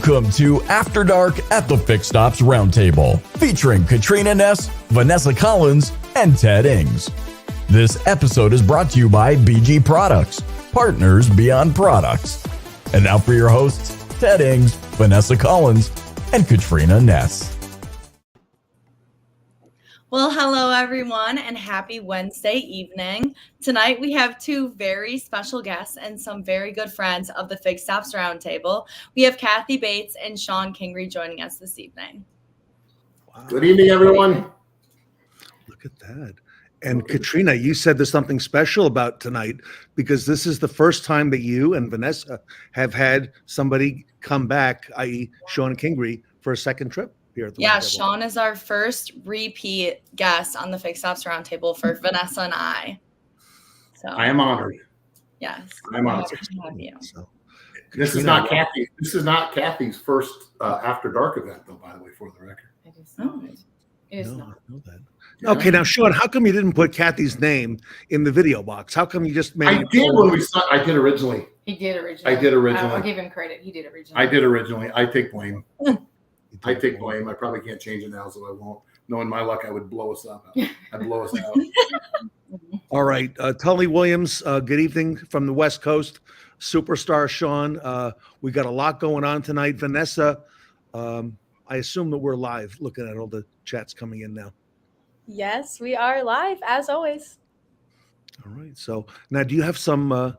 Welcome to After Dark at the Fixed Ops Roundtable, featuring Katrina, Ness, Vanessa Collins, and Ted Ings. This episode is brought to you by BG Products, partners beyond products. And now for your hosts, Ted Ings, Vanessa Collins, and Katrina Ness. Well, hello, everyone, and happy Wednesday evening. Tonight, we have two very special guests and some very good friends of the Fixed Ops Roundtable. We have Kathy Bates and Sean Kingrey joining us this evening. Wow. Good evening, everyone. Look at that. And Katrina, you said there's something special about tonight because this is the first time that you and Vanessa have had somebody come back, i.e. Sean Kingrey, for a second trip. Here at the yeah, roundtable. Sean is our first repeat guest on the Fixed Ops Roundtable for Vanessa and I. So I am honored. Yes, I'm honored to have you. So, This is not Kathy. This is not Kathy's first After Dark event, though. By the way, for the record. It is not. It is no, not. I know that. Okay, now Sean, how come you didn't put Kathy's name in the video box? How come you just made? I did when we saw. I did originally. He did originally. I did originally. I'll give him credit. He did originally. I did originally. I take blame. I take blame. I probably can't change it now, so I won't. Knowing my luck, I would blow us up. I'd blow us out. All right, Tully Williams. Good evening from the West Coast. Superstar Sean. We got a lot going on tonight. Vanessa. I assume that we're live. Looking at all the chats coming in now. Yes, we are live as always. All right. So now, do you have some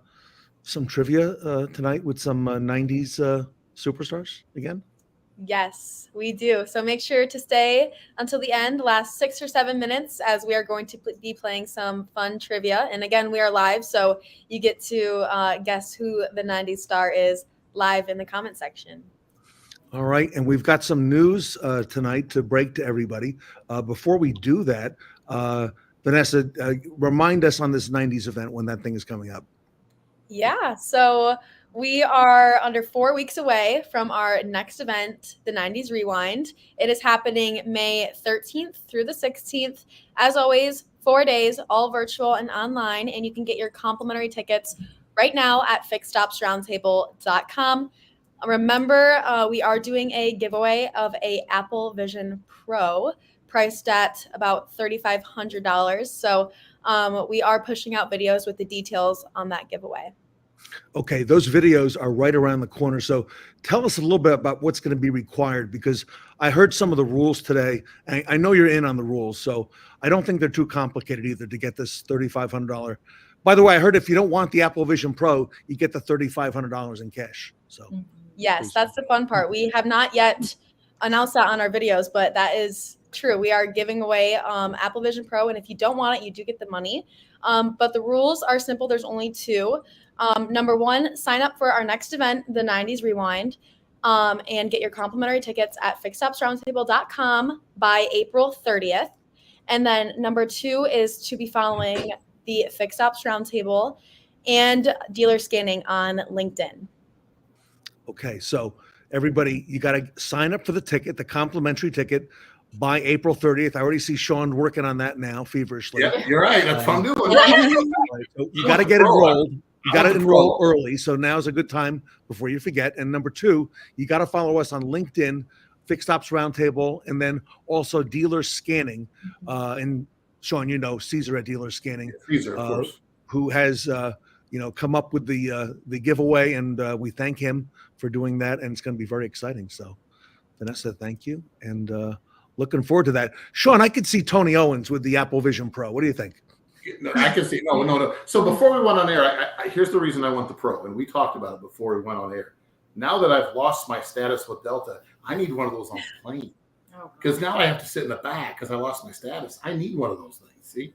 trivia tonight with some '90s superstars again? Yes, we do. So make sure to stay until the end, last 6 or 7 minutes, as we are going to be playing some fun trivia. And again, we are live, so you get to guess who the 90s star is live in the comment section. All right. And we've got some news tonight to break to everybody. Before we do that, Vanessa, remind us on this 90s event when that thing is coming up. Yeah, so we are under 4 weeks away from our next event, the 90s Rewind. It is happening May 13th through the 16th. As always, 4 days, all virtual and online, and you can get your complimentary tickets right now at fixedopsroundtable.com. Remember, we are doing a giveaway of a Apple Vision Pro priced at about $3,500. So we are pushing out videos with the details on that giveaway. Okay, those videos are right around the corner. So tell us a little bit about what's going to be required, because I heard some of the rules today. And I know you're in on the rules, so I don't think they're too complicated either to get this $3,500. By the way, I heard if you don't want the Apple Vision Pro, you get the $3,500 in cash. So yes, that's the fun part. We have not yet announced that on our videos, but that is true. We are giving away Apple Vision Pro, and if you don't want it, you do get the money. But the rules are simple. There's only two. Number one, sign up for our next event, the 90s Rewind, and get your complimentary tickets at fixedopsroundtable.com by April 30th. And then number two is to be following the Fixed Ops Roundtable and dealer scanning on LinkedIn. Okay, so everybody, you got to sign up for the ticket, the complimentary ticket, by April 30th. I already see Sean working on that now feverishly. Yeah, you're right. That's what I'm doing. So you got to get enrolled. You got to enroll early. So now's a good time before you forget. And number two, you got to follow us on LinkedIn, Fixed Ops Roundtable, and then also Dealer Scanning. And Sean, you know, Caesar at Dealer Scanning, Caesar, of course, who has, come up with the giveaway. And we thank him for doing that. And it's going to be very exciting. So Vanessa, thank you. And looking forward to that. Sean, I could see Tony Owens with the Apple Vision Pro. What do you think? No, I can see. No. So before we went on air, here's the reason I want the Pro, and we talked about it before we went on air. Now that I've lost my status with Delta, I need one of those on the plane, because now I have to sit in the back because I lost my status. I need one of those things. See,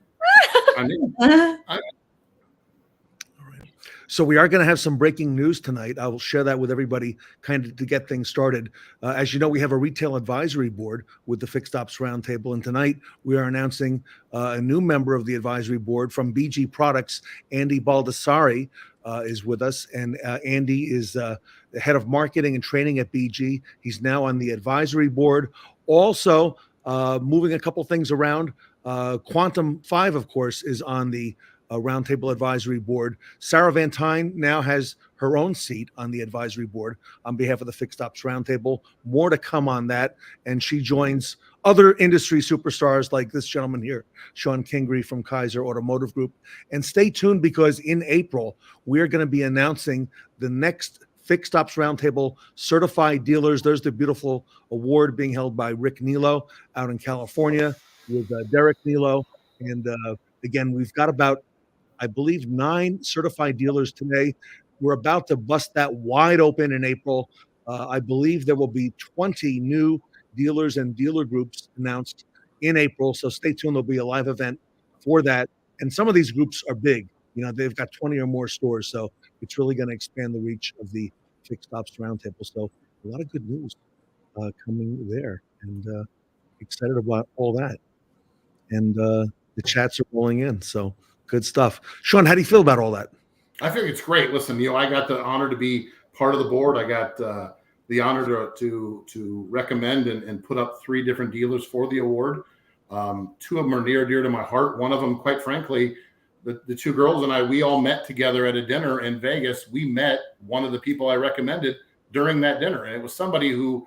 So we are going to have some breaking news tonight. I will share that with everybody kind of to get things started. As you know, we have a retail advisory board with the Fixed Ops Roundtable. And tonight we are announcing a new member of the advisory board from BG Products. Andy Baldassari is with us. And Andy is the head of marketing and training at BG. He's now on the advisory board. Also, moving a couple things around. Quantum 5, of course, is on the Roundtable Advisory Board. Sarah Van Tyne now has her own seat on the advisory board on behalf of the Fixed Ops Roundtable. More to come on that. And she joins other industry superstars like this gentleman here, Sean Kingrey from Kaiser Automotive Group. And stay tuned, because in April, we're going to be announcing the next Fixed Ops Roundtable Certified Dealers. There's the beautiful award being held by Rick Nilo out in California with Derek Nilo. And again, we've got about, I believe, 9 certified dealers today. We're about to bust that wide open in April. I believe there will be 20 new dealers and dealer groups announced in April. So stay tuned. There'll be a live event for that. And some of these groups are big. You know, they've got 20 or more stores. So it's really going to expand the reach of the Fixed Ops Roundtable. So a lot of good news coming there, and excited about all that. And the chats are rolling in. So good stuff. Sean, how do you feel about all that? I think it's great. Listen, I got the honor to be part of the board. I got the honor to recommend and put up 3 different dealers for the award. 2 of them are near and dear to my heart. One of them, quite frankly, the 2 girls and I, we all met together at a dinner in Vegas. We met one of the people I recommended during that dinner. And it was somebody who,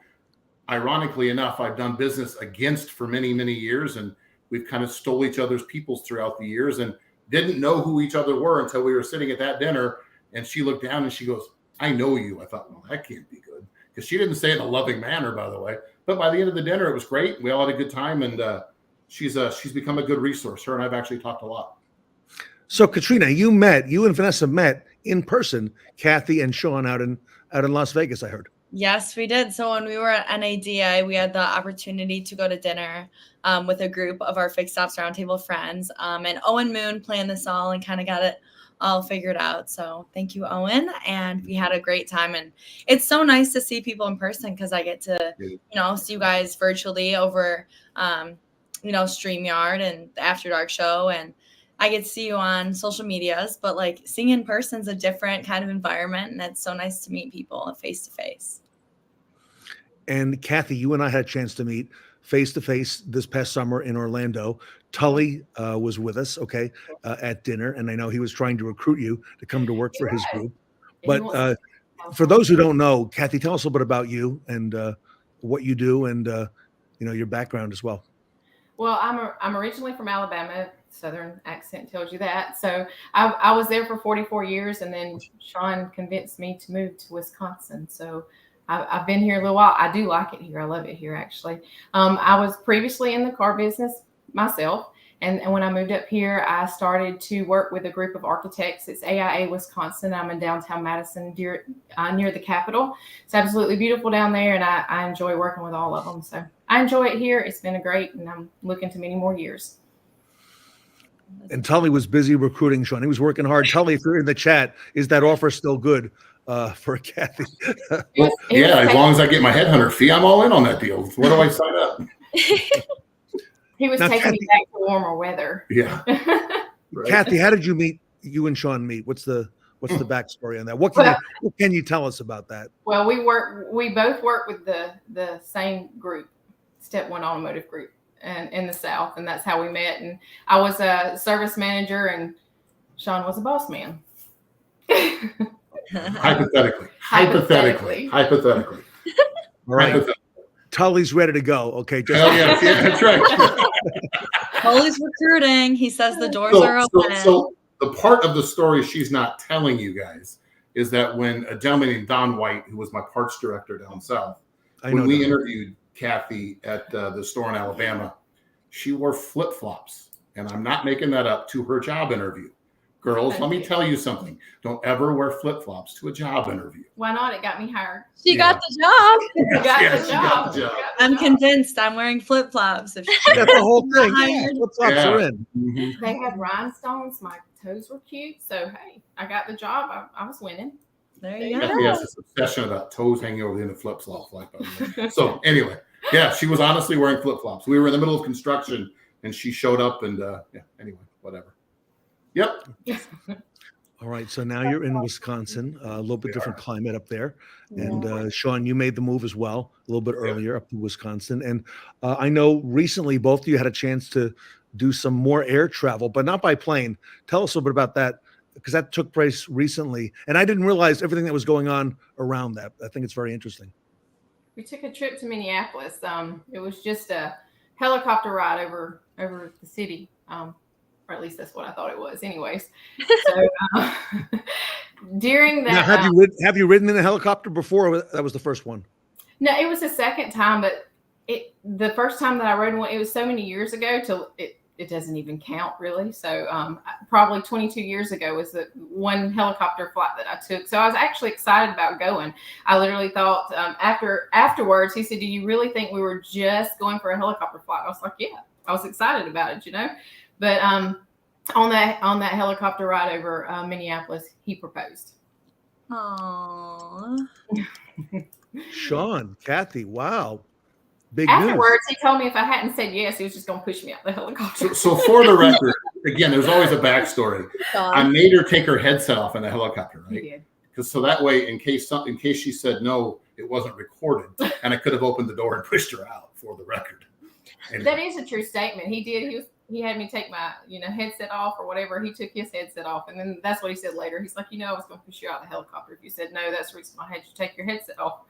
ironically enough, I've done business against for many, many years. And we've kind of stole each other's peoples throughout the years and didn't know who each other were until we were sitting at that dinner. And she looked down and she goes, "I know you." I thought, well, that can't be good. Because she didn't say it in a loving manner, by the way. But by the end of the dinner, it was great. We all had a good time. And she's become a good resource. Her and I've actually talked a lot. So Katrina, you and Vanessa met in person, Cathy and Sean out in Las Vegas, I heard. Yes, we did. So when we were at NADI, we had the opportunity to go to dinner with a group of our Fixed Ops Roundtable friends. And Owen Moon planned this all and kind of got it all figured out. So thank you, Owen. And we had a great time. And it's so nice to see people in person, because I get to, see you guys virtually over, StreamYard and the After Dark show. And I get to see you on social medias, but like seeing in person is a different kind of environment. And it's so nice to meet people face to face. And Cathy, you and I had a chance to meet face to face this past summer in Orlando. Tully was with us, at dinner. And I know he was trying to recruit you to come to work for his group. But for those who don't know, Cathy, tell us a little bit about you and what you do and, your background as well. Well, I'm originally from Alabama. Southern accent tells you that. So I was there for 44 years, and then Sean convinced me to move to Wisconsin. So I've been here a little while. I do like it here. I love it here, actually. I was previously in the car business myself. And when I moved up here, I started to work with a group of architects. It's AIA Wisconsin. I'm in downtown Madison near the Capitol. It's absolutely beautiful down there, and I enjoy working with all of them. So I enjoy it here. It's been great, and I'm looking to many more years. And Tully was busy recruiting Sean. He was working hard. Tully, if you're in the chat, is that offer still good for Cathy? Well, yeah, as long as I get my headhunter fee, I'm all in on that deal. Where do I sign up? He was taking me back to warmer weather. Yeah. Right. Cathy, how did you and Sean meet? What's the backstory on that? What can you tell us about that? Well, we both work with the same group, Step One Automotive Group, and in the South, and that's how we met. And I was a service manager, and Sean was a boss man. Hypothetically. All right. Tully's ready to go. Okay. Yeah, that's right. Tully's recruiting. He says the doors are open. So the part of the story she's not telling you guys is that when a gentleman named Don White, who was my parts director down south, when we interviewed Cathy at the store in Alabama, she wore flip-flops. And I'm not making that up, to her job interview. Girls, let me tell you something. Don't ever wear flip-flops to a job interview. Why not? It got me hired. She got the job. She got the job. I'm convinced I'm wearing flip-flops. That's the whole thing. Flip-flops are in. Mm-hmm. They had rhinestones. My toes were cute. So, hey, I got the job. I was winning. There you go. Cathy has this obsession about toes hanging over the end of flip-flops. So, anyway, yeah, she was honestly wearing flip-flops. We were in the middle of construction, and she showed up, and anyway, whatever. Yep. All right. So now you're in Wisconsin, a little bit different climate up there. And Sean, you made the move as well, a little bit earlier up to Wisconsin. And I know recently both of you had a chance to do some more air travel, but not by plane. Tell us a little bit about that, because that took place recently, and I didn't realize everything that was going on around that. I think it's very interesting. We took a trip to Minneapolis. It was just a helicopter ride over the city, or at least that's what I thought it was. Anyways, so during that, now, have you ridden in a helicopter before? Or that was the first one? No, it was the second time, but the first time that I rode one, it was so many years ago till it doesn't even count really. So probably 22 years ago was the one helicopter flight that I took. So I was actually excited about going. I literally thought afterwards, he said, "Do you really think we were just going for a helicopter flight?" I was like, "Yeah." I was excited about it, you know. But on that helicopter ride over Minneapolis, he proposed. Aww. Sean, Kathy, wow. Big Afterwards, news. he told me if I hadn't said yes, he was just going to push me out the helicopter. So for the record, again, there's always a backstory. I made her take her headset off in the helicopter, right? He did. Because so that way, in case she said no, it wasn't recorded, and I could have opened the door and pushed her out. For the record, anyway. That is a true statement. He did. He had me take my headset off or whatever. He took his headset off, and then that's what he said later. He's like, I was going to push you out of the helicopter if you said no. That's the reason I had you take your headset off.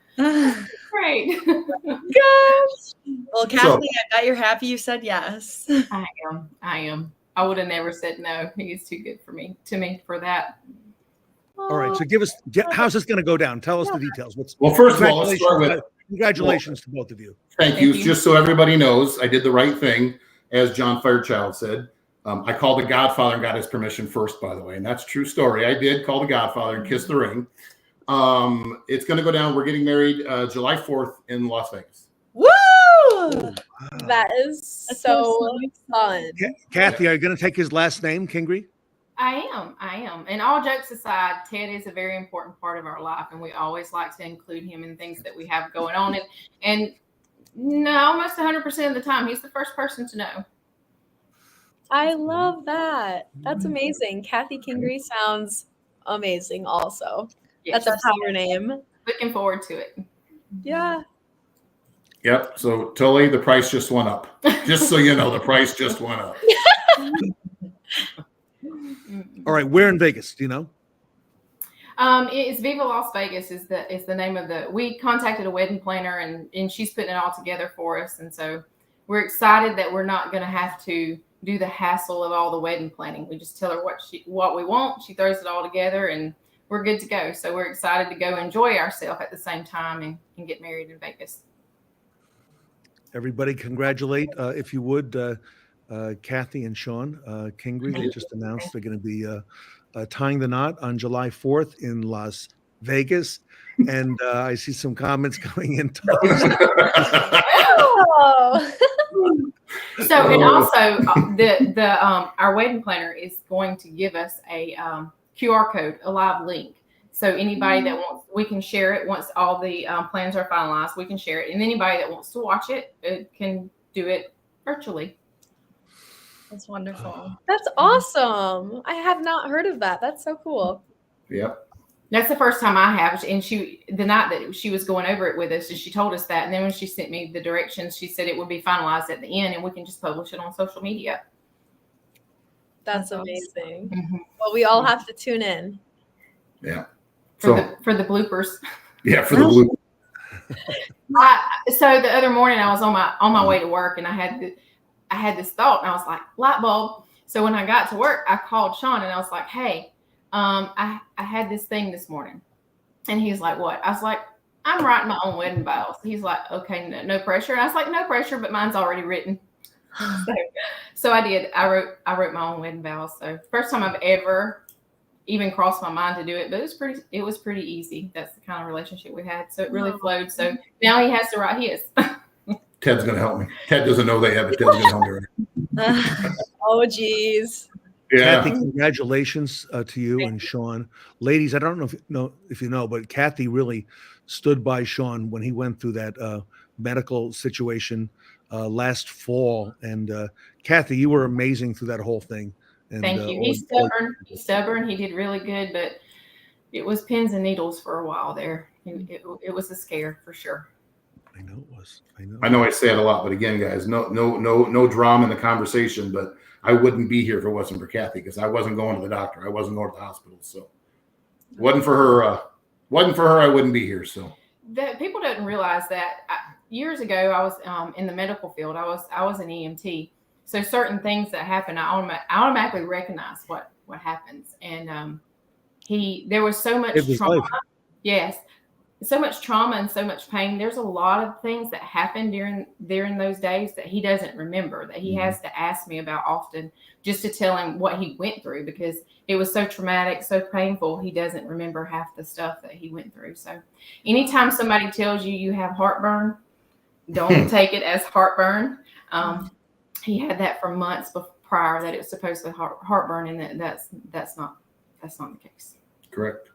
Great. Gosh. Well, Kathy, I bet you're happy you said yes. I am. I would have never said no. He is too good to me for that. All right. So how's this going to go down? Tell us the details. Well, first of all, let's start with congratulations to both of you. Thank you. Just so everybody knows, I did the right thing, as John Fairchild said. I called the Godfather and got his permission first, by the way, and that's a true story. I did call the Godfather and kiss the ring. It's going to go down. We're getting married July 4th in Las Vegas. Woo! Wow. That is so fun. Kathy, are you going to take his last name, Kingrey? I am. And all jokes aside, Ted is a very important part of our life, and we always like to include him in things that we have going on. And almost 100% of the time, he's the first person to know. I love that. That's amazing. Kathy Kingrey sounds amazing also. Yes. That's a power name. Looking forward to it. Yeah. Yep. So Tully, the price just went up. Just so you know, the price just went up. All right. Where in Vegas? Do you know? It's Viva Las Vegas is the name of we contacted a wedding planner and she's putting it all together for us. And so we're excited that we're not going to have to do the hassle of all the wedding planning. We just tell her what we want. She throws it all together and we're good to go. So we're excited to go enjoy ourselves at the same time and get married in Vegas. Everybody congratulate, if you would, Kathy and Sean Kingrey. They just announced they're going to be tying the knot on July 4th in Las Vegas. And I see some comments coming in. Oh. So, and also our wedding planner is going to give us a QR code, a live link. So anybody that wants, we can share it once all the plans are finalized. We can share it, and anybody that wants to watch it can do it virtually. That's wonderful. That's awesome. I have not heard of that. That's so cool. Yep. That's the first time I have. And the night that she was going over it with us, she told us that. And then when she sent me the directions, she said it would be finalized at the end and we can just publish it on social media. That's amazing. Mm-hmm. Well, we all have to tune in. Yeah. For the bloopers. Yeah, for the bloopers. So the other morning I was on my way to work and I had this thought and I was like, light bulb. So when I got to work, I called Sean and I was like, hey, I had this thing this morning. And he's like, what? I was like, I'm writing my own wedding vows. He's like, okay, no pressure. And I was like, no pressure, but mine's already written. So I did. I wrote my own wedding vows. So first time I've ever even crossed my mind to do it, but it was pretty easy. That's the kind of relationship we had. So it really flowed. So now he has to write his. Ted's going to help me. Ted doesn't know they have it. Ted's going to help me. Oh, geez. Yeah. Kathy, congratulations to you and Sean. Ladies, I don't know if you know, but Kathy really stood by Sean when he went through that medical situation last fall. And Kathy, you were amazing through that whole thing. And, thank you. He's stubborn. He did really good, but it was pins and needles for a while there. It was a scare for sure. I know it was. I know I say it a lot, but again, guys, no drama in the conversation. But I wouldn't be here if it wasn't for Kathy, because I wasn't going to the doctor. I wasn't going to the hospital. So wasn't for her. I wouldn't be here. So that people don't realize that years ago I was in the medical field. I was an EMT. So certain things that happen, I automatically recognize what happens. And there was so much trauma. Life. Yes. So much trauma and so much pain. There's a lot of things that happened during those days that he doesn't remember, that he has to ask me about often, just to tell him what he went through, because it was so traumatic, so painful. He doesn't remember half the stuff that he went through. So anytime somebody tells you you have heartburn, don't take it as heartburn. He had that for months prior that it was supposed to be heartburn, and that's not the case. Correct.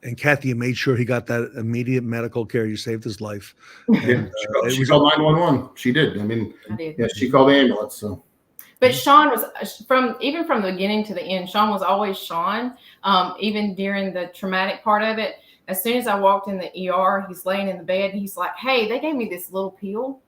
And Kathy, you made sure he got that immediate medical care. You saved his life. And, she called 911. She did. I did. Yeah, she called the ambulance. So, but Sean was from the beginning to the end. Sean was always Sean. Even during the traumatic part of it, as soon as I walked in the ER, he's laying in the bed and he's like, "Hey, they gave me this little pill,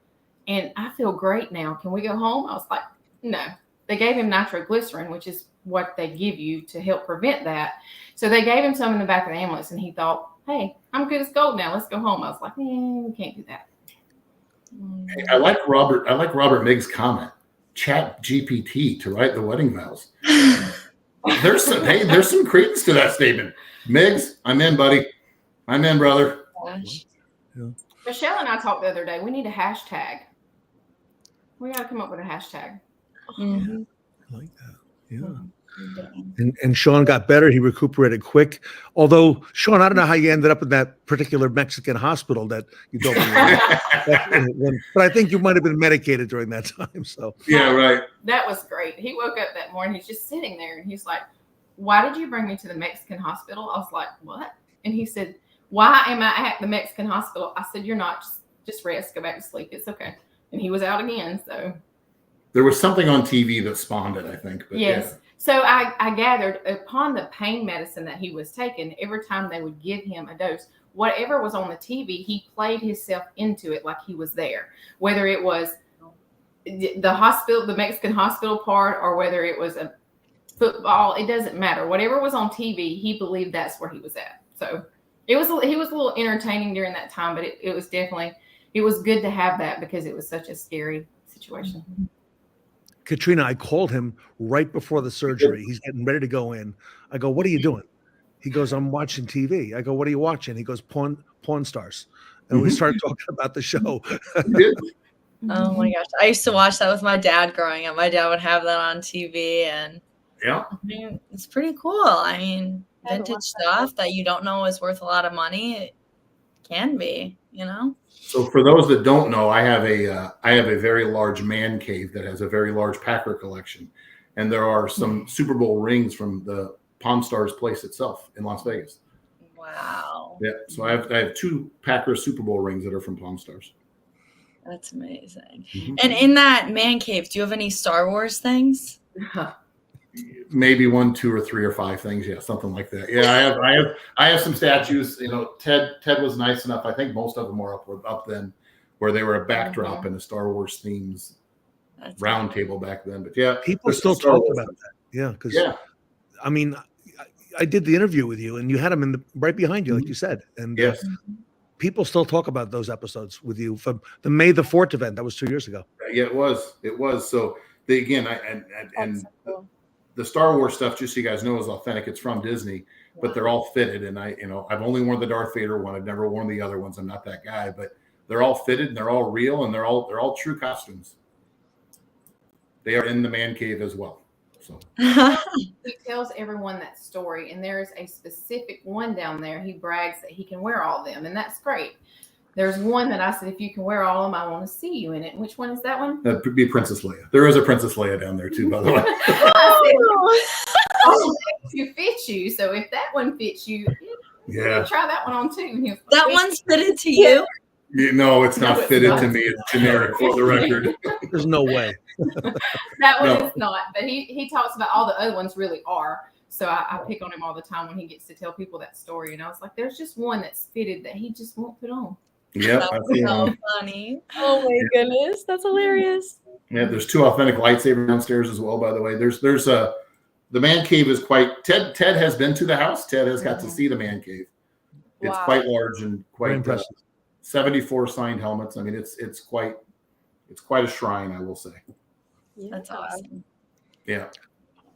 and I feel great now. Can we go home?" I was like, "No." They gave him nitroglycerin, which is what they give you to help prevent that. So they gave him some in the back of the ambulance, and he thought, "Hey, I'm good as gold now. Let's go home." I was like, "We can't do that." Hey, I like Robert Miggs' comment. Chat GPT to write the wedding vows. There's some credence to that statement. Miggs, I'm in, buddy. I'm in, brother. Yeah. Michelle and I talked the other day. We need a hashtag. We got to come up with a hashtag. Mm-hmm. I like that. Yeah. And Sean got better. He recuperated quick. Although, Sean, I don't know how you ended up in that particular Mexican hospital that you told me. But I think you might have been medicated during that time. So yeah, right. That was great. He woke up that morning. He's just sitting there, and he's like, "Why did you bring me to the Mexican hospital?" I was like, "What?" And he said, "Why am I at the Mexican hospital?" I said, "You're not. Just rest. Go back to sleep. It's okay." And he was out again. So there was something on TV that spawned it, I think. But yes. Yeah. So I gathered upon the pain medicine that he was taking, every time they would give him a dose, whatever was on the TV, he played himself into it like he was there. Whether it was the hospital, the Mexican hospital part, or whether it was a football, it doesn't matter. Whatever was on TV, he believed that's where he was at. So he was a little entertaining during that time, but it was definitely, it was good to have that because it was such a scary situation. Katrina, I called him right before the surgery. He's getting ready to go in. I go, "What are you doing?" He goes, "I'm watching TV." I go, "What are you watching?" He goes, Pawn Stars. And we started talking about the show. Oh my gosh. I used to watch that with my dad growing up. My dad would have that on TV, and yeah, I mean, it's pretty cool. I mean, vintage stuff that you don't know is worth a lot of money. It can be, you know? So for those that don't know, I have a very large man cave that has a very large Packer collection, and there are some Super Bowl rings from the Pawn Stars place itself in Las Vegas. Wow. Yeah. So I have 2 Packer Super Bowl rings that are from Pawn Stars. That's amazing. Mm-hmm. And in that man cave, do you have any Star Wars things? Maybe 1, 2, or 3 or 5 things. Yeah, something like that. Yeah, I have some statues. You know, Ted was nice enough. I think most of them were up then, where they were a backdrop in the Star Wars themes round table back then. But yeah, people still talk about that. Yeah, because I mean, I did the interview with you, and you had them right behind you, like you said, and yes. People still talk about those episodes with you from the May the 4th event. That was 2 years ago. Yeah, it was. So the Star Wars stuff, just so you guys know, is authentic. It's from Disney, but they're all fitted. And I've only worn the Darth Vader one. I've never worn the other ones. I'm not that guy, but they're all fitted and they're all real and they're all true costumes. They are in the man cave as well. So he tells everyone that story, and there's a specific one down there. He brags that he can wear all of them, and that's great. There's one that I said, if you can wear all of them, I want to see you in it. Which one is that one? That would be Princess Leia. There is a Princess Leia down there too, by the way. To fit you. So if that one fits you, try that one on too. Like, that one's fitted to you? No, it's not fitted to me. It's generic for the record. There's no way. That one is not. But he talks about all the other ones really are. So I pick on him all the time when he gets to tell people that story. And I was like, there's just one that's fitted that he just won't put on. Yep. That I was see so funny. Oh my goodness, that's hilarious. Yeah, there's 2 authentic lightsabers downstairs as well. By the way, there's the man cave is quite. Ted has been to the house. Ted has got to see the man cave. It's Wow. quite large and Very quite impressive. 74 signed helmets. I mean, it's quite a shrine, I will say. That's awesome. Yeah.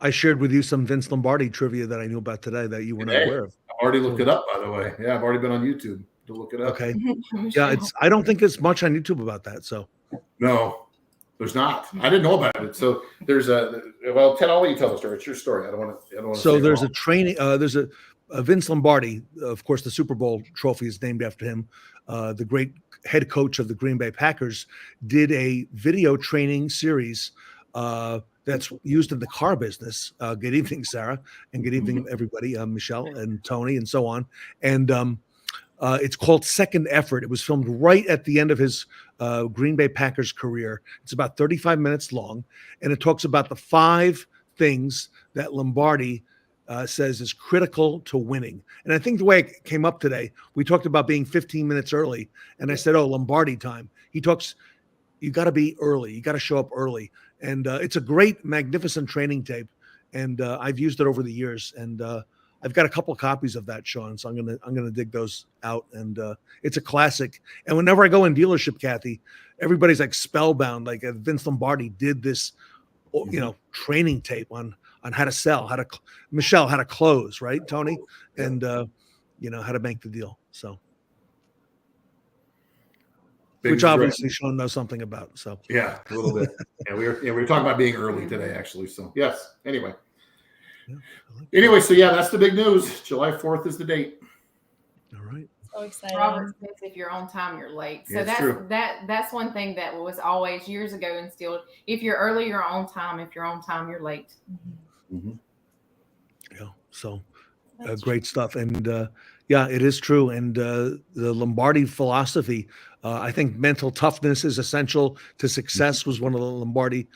I shared with you some Vince Lombardi trivia that I knew about today that you were not aware of. I've already looked it up, by the way. Yeah, I've already been on YouTube to look it up. Okay. Yeah, I don't think there's much on YouTube about that. So No, there's not. I didn't know about it. So there's well, Ted, I'll let you tell the story. It's your story. I don't want to. So there's a training. There's a Vince Lombardi. Of course, the Super Bowl trophy is named after him. The great head coach of the Green Bay Packers did a video training series that's used in the car business. Good evening, Sarah, and good evening, everybody. Michelle and Tony and so on. And it's called Second Effort. It was filmed right at the end of his Green Bay Packers career. It's about 35 minutes long, and it talks about the 5 things that Lombardi says is critical to winning. And I think the way it came up today, we talked about being 15 minutes early, and I said, "Oh, Lombardi time." He talks, you got to be early. You got to show up early, and it's a great, magnificent training tape. And I've used it over the years, and I've got a couple copies of that, Sean. So I'm gonna dig those out, and it's a classic. And whenever I go in dealership, Kathy, everybody's like spellbound. Like Vince Lombardi did this, training tape on how to sell, Michelle, how to close, right, Tony, and how to make the deal. So, which obviously Sean knows something about. So yeah, a little bit. Yeah, we were talking about being early today, actually. So yes. Anyway. Yeah, anyway, so yeah, that's the big news. July 4th is the date. All right. So exciting. Robert says if you're on time, you're late. So that's one thing that was always years ago instilled. If you're early, you're on time. If you're on time, you're late. Mm-hmm. Yeah. So great stuff. And yeah, it is true. And the Lombardi philosophy, I think mental toughness is essential to success was one of the Lombardi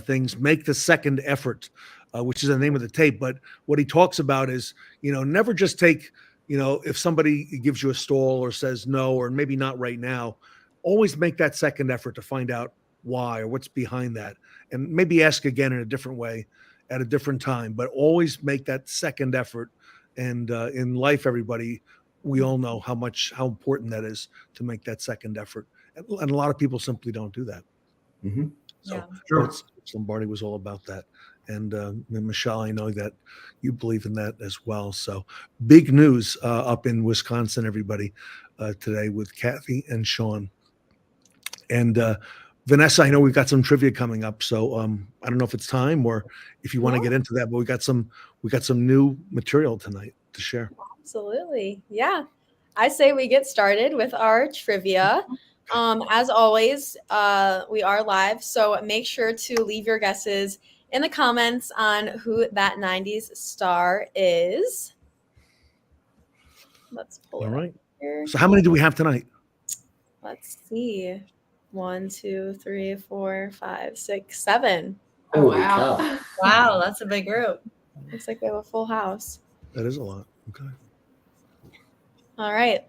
things. Make the second effort. Which is the name of the tape. But what he talks about is, never just take, if somebody gives you a stall or says no, or maybe not right now, always make that second effort to find out why or what's behind that. And maybe ask again in a different way at a different time, but always make that second effort. And in life, everybody, we all know how important that is to make that second effort. And a lot of people simply don't do that. Mm-hmm. So sure. Lombardi was all about that. And Michelle, I know that you believe in that as well. So big news up in Wisconsin, everybody, today with Kathy and Sean. And Vanessa, I know we've got some trivia coming up. So I don't know if it's time or if you want to get into that, but we got some new material tonight to share. Absolutely. Yeah. I say we get started with our trivia. As always, we are live. So make sure to leave your guesses in the comments on who that 90s star is. Let's pull it All right. up here. So how many do we have tonight? Let's see. 1, 2, 3, 4, 5, 6, 7. Oh, Holy wow. cow. Wow, that's a big group. Looks like we have a full house. That is a lot. Okay. All right.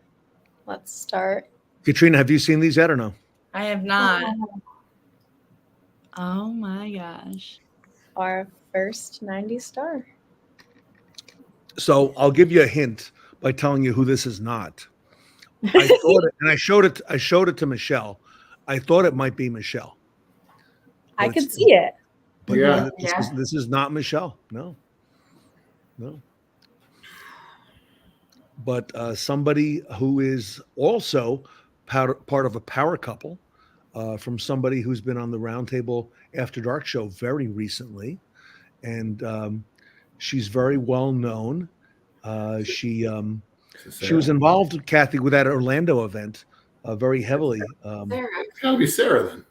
Let's start. Katrina, have you seen these yet or no? I have not. Oh my gosh. Our first 90s star. So I'll give you a hint by telling you who this is not. I thought it, and I showed it to Michelle. I thought it might be Michelle. I could see it. But Yeah. This is not Michelle. No. But somebody who is also part of a power couple, from somebody who's been on the Roundtable After Dark show very recently, and she's very well known. She was involved, Kathy, with that Orlando event very heavily. Sarah. It's got to be Sarah then.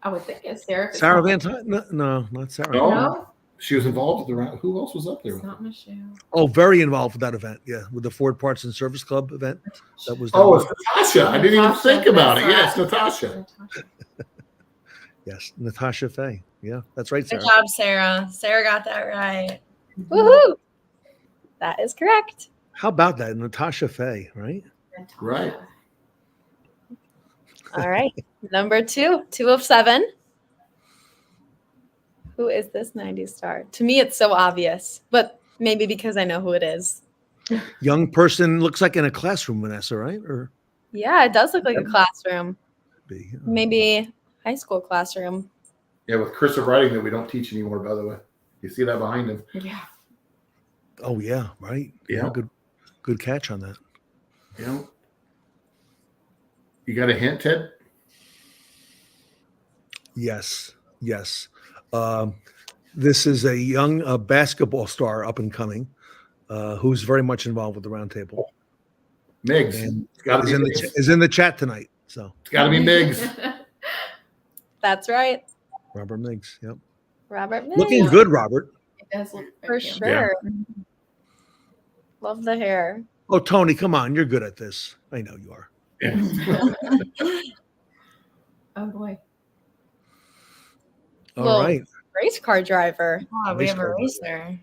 I would think it's Sarah. Sarah Van Tine? No, not Sarah. No, She was involved with the round. Who else was up there? it's not Michelle. Oh, very involved with that event. Yeah, with the Ford Parts and Service Club event. That was. Oh, it's Natasha. I didn't even Natasha, think about it. that's Yes, right. Natasha. Yes, Natasha Faye. Yeah, that's right, Good Sarah. job, Sarah. Sarah got that right. Woohoo! That is correct. How about that, Natasha Faye? Right. Right. All right. Number 2, 2 of 7. Who is this 90s star? To me, it's so obvious, but maybe because I know who it is. Young person, looks like in a classroom, Vanessa, right? Or Yeah, it does look like a classroom. be, Maybe high school classroom. Yeah, with cursive writing that we don't teach anymore, by the way. You see that behind him? Yeah. Oh yeah, right. Yeah. Good catch on that. Yeah. You got a hint, Ted? Yes. This is a young basketball star up and coming, who's very much involved with the round table. Miggs. And It's gotta be Miggs. is in the chat tonight. So It's got to be Miggs. That's right. Robert Miggs. Yep. Robert Miggs. Looking good, Robert. It does look For sure. Love the hair. Oh, Tony, come on. You're good at this. I know you are. Yeah. Oh boy. All Well, right. Race car driver. Oh, we have a racer.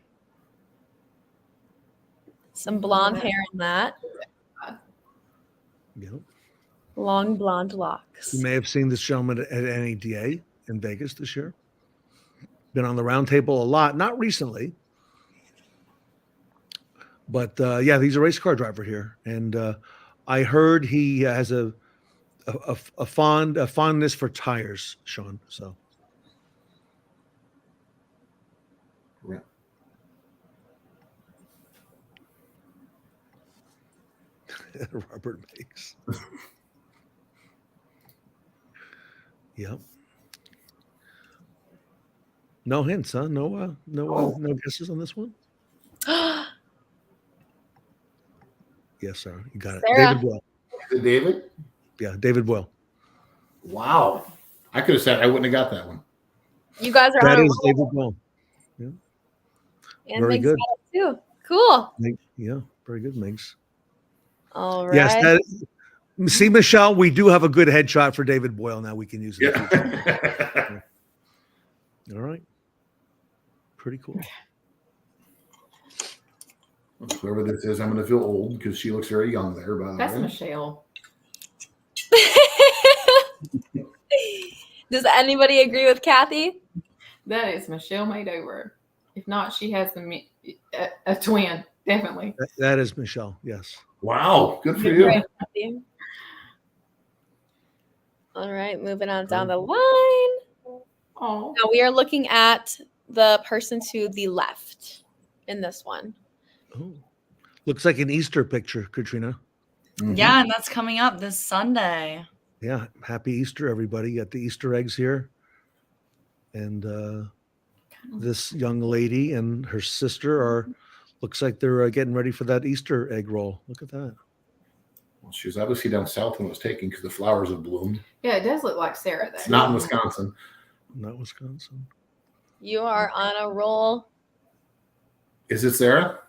Some blonde hair in that. Yep. Long blonde locks. You may have seen this gentleman at NADA in Vegas this year. Been on the round table a lot, not recently. But yeah, he's a race car driver here. And I heard he has a fondness for tires, Sean. So Yeah. Robert makes. Yep. No hints, huh? No guesses on this one. Yes, sir. You got it. Sarah. David Boyle. Is it David? Yeah, David Boyle. Wow. I could have said I wouldn't have got that one. You guys are That on a is roll. David Boyle. And very Miggs good. got it too. Cool. Yeah, very good, Miggs. All right. Yes, see, Michelle, we do have a good headshot for David Boyle now. We can use it. Yeah. All right. Pretty cool. Whoever this is, I'm going to feel old because she looks very young there, by the That's way. Michelle. Does anybody agree with Kathy? That is Michelle made over. If not, she has a twin, definitely. That is Michelle. Yes. Wow. Good for you. Right, Kathy. All right, moving on down the line. Oh, Now we are looking at the person to the left in this one. Oh, looks like an Easter picture, Katrina. Mhm. Yeah, and that's coming up this Sunday. Yeah. Happy Easter, everybody. You got the Easter eggs here. And this young lady and her sister looks like they're getting ready for that Easter egg roll. Look at that. Well, she was obviously down south when it was taken because the flowers have bloomed. yeah, it does look like Sarah there. It's not in Wisconsin. Not Wisconsin. You are on a roll. Is it Sarah?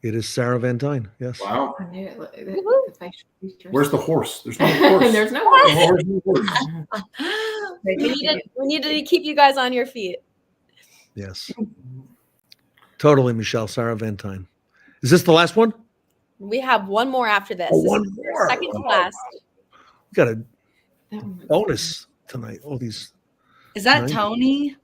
It is Sarah Van Dyne. Yes. Wow. I knew it. Woohoo. The facial features. Where's the horse? There's no horse. There's no No horse. horse. We needed to keep you guys on your feet. Yes. Totally, Michelle. Sarah Van Dyne. Is this the last one? We have one more after this. Oh, This one is more. second to last. We got a That one looks bonus tonight. All these. Is that Nice. Tony?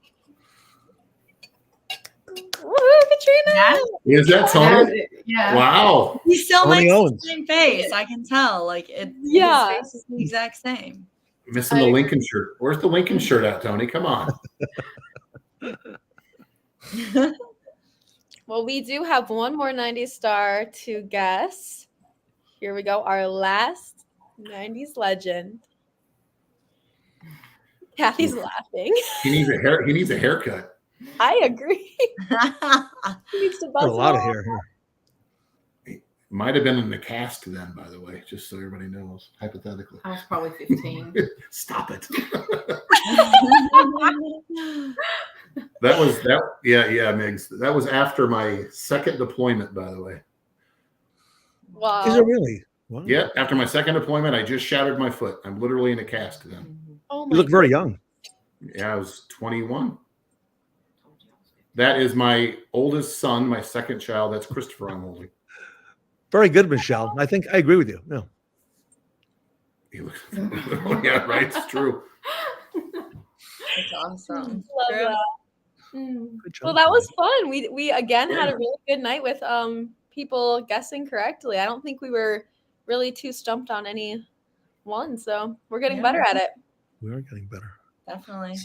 Woohoo, Katrina! Is that Tony? good. Yeah. Wow. He still Tony makes Owens. the same face. I can tell. Like it. Yeah. His face is the exact same. Missing the Lincoln shirt. Where's the Lincoln shirt at, Tony? Come on. Well, we do have one more 90s star to guess. Here we go. Our last 90s legend. Kathy's laughing. He needs a hair. He needs a haircut. I agree. He needs to buzz Got a lot of off. hair here. Might have been in the cast then, by the way, just so everybody knows, hypothetically. I was probably 15. Stop it. That was that. Yeah, Miggs. That was after my second deployment, by the way. Wow. Is it really? Wow. Yeah, after my second deployment, I just shattered my foot. I'm literally in a cast then. Oh You my look very young. Yeah, I was 21. That is my oldest son, my second child. That's Christopher I'm holding. Very good, Michelle. I think I agree with you. No. He looks, yeah, right. It's true. That's awesome. Love True. that. Good job, Well, that was Kelly. fun. We again had Yeah. a really good night with people guessing correctly. I don't think we were really too stumped on any one, so we're getting Yeah. better at it. We are getting better. Definitely.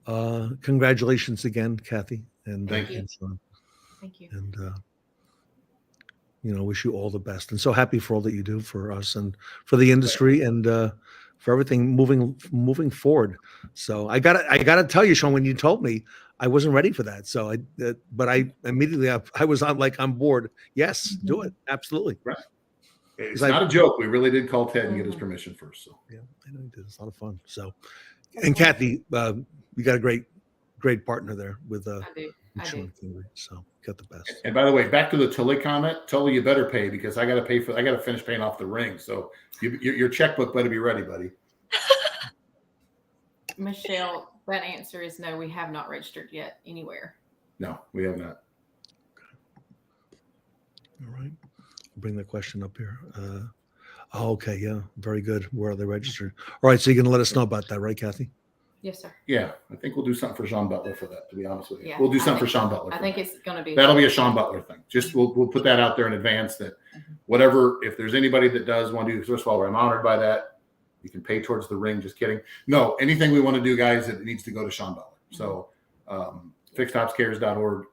So, congratulations again, Kathy, and Thank you. and Sean. Thank you. And wish you all the best. And so happy for all that you do for us and for the industry and for everything moving forward. So I gotta tell you, Sean, when you told me, I wasn't ready for that. So but I immediately I was on board. Yes, do it. Absolutely. Right. It's 'Cause not a joke. We really did call Ted and get his permission first. So Yeah, I know you did. It's a lot of fun. So, and Kathy, you got a great partner there with I do. Sean Kingrey. So got the best. And by the way, back to the Tully comment. Tully, you better pay because I got to finish paying off the ring. So your checkbook better be ready, buddy. Michelle, that answer is no. We have not registered yet anywhere. No, we have not. All right. Bring the question up here. Okay, yeah, very good. Where are they registered? All right, so you're going to let us know about that, right, Kathy? Yes, sir. Yeah, I think we'll do something for Sean Butler for that. To be honest with you, Yeah, we'll do I something for think Sean Butler. I think it's going to be. That'll be a Sean Butler thing. Just we'll put that out there in advance that whatever, if there's anybody that does want to do, first of all, I'm honored by that. You can pay towards the ring. Just kidding. No, anything we want to do, guys, it needs to go to Sean Butler. So fixedopscares.org,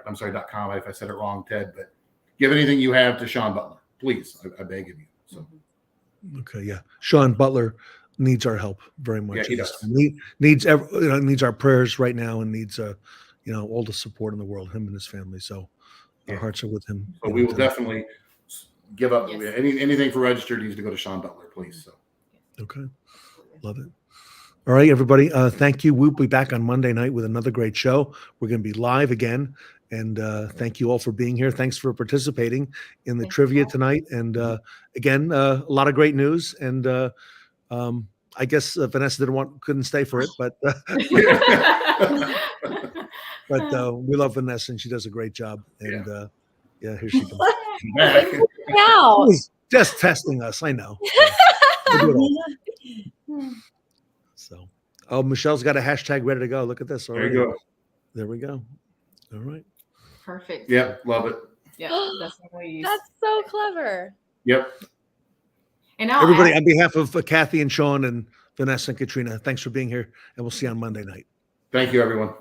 I'm sorry, .com if I said it wrong, Ted, but give anything you have to Sean Butler, please. I beg of you. So Okay, yeah. Sean Butler needs our help very much. Yeah, he does. Needs our prayers right now and needs all the support in the world, him and his family. So our hearts are with him. So we will definitely give up. Yes. Anything for registered needs to go to Sean Butler, please. So Okay. Love it. All right, everybody. Thank you. We'll be back on Monday night with another great show. We're going to be live again. And thank you all for being here. Thanks for participating in the trivia tonight. And again, a lot of great news. And I guess Vanessa couldn't stay for it, but we love Vanessa and she does a great job. And here she comes. Now, Just testing us. I know. So, Michelle's got a hashtag ready to go. Look at this already. there you go. There we go. All right. Perfect. Yep, love it. Yeah, that's what we use. that's so clever. Yep. And I'll Everybody, ask- on behalf of Kathy and Sean and Vanessa and Katrina, thanks for being here, and we'll see you on Monday night. Thank you, everyone.